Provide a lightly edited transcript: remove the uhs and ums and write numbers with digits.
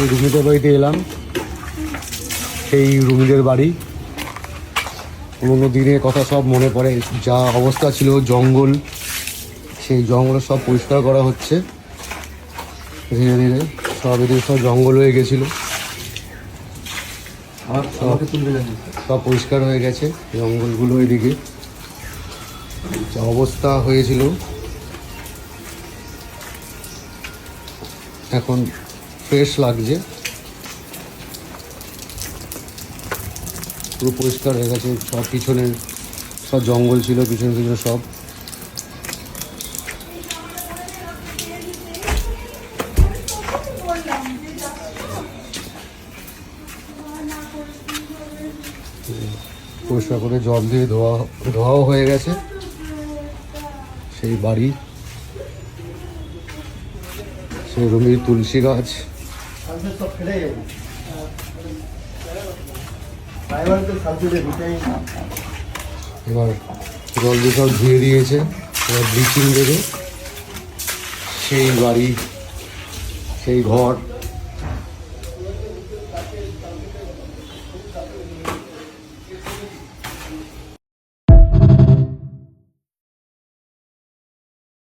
এই রুমিদের বাড়িতে এলাম, সেই রুমিদের বাড়ি। পুরোনো দিনের কথা সব মনে পড়ে, যা অবস্থা ছিল জঙ্গল, সেই জঙ্গল সব পরিষ্কার করা হচ্ছে ধীরে ধীরে। সব এদিকে সব জঙ্গল হয়ে গেছিলো, সব পরিষ্কার হয়ে গেছে জঙ্গলগুলো। এদিকে যা অবস্থা হয়েছিল এখন ফ্রেশ লাগছে, পুরো পরিষ্কার হয়ে গেছে। সব পিছনে সব জঙ্গল ছিল, পিছনে পিছনে সব। পরিষ্কার করে জল দিয়ে ধোয়াও হয়ে গেছে। সেই বাড়ি, সেই রুমির তুলসী গাছ, এবার জল দিয়ে সব ধুয়ে দিয়েছে। এবার ব্লিচিং দেবে, সেই বাড়ি, সেই ঘর।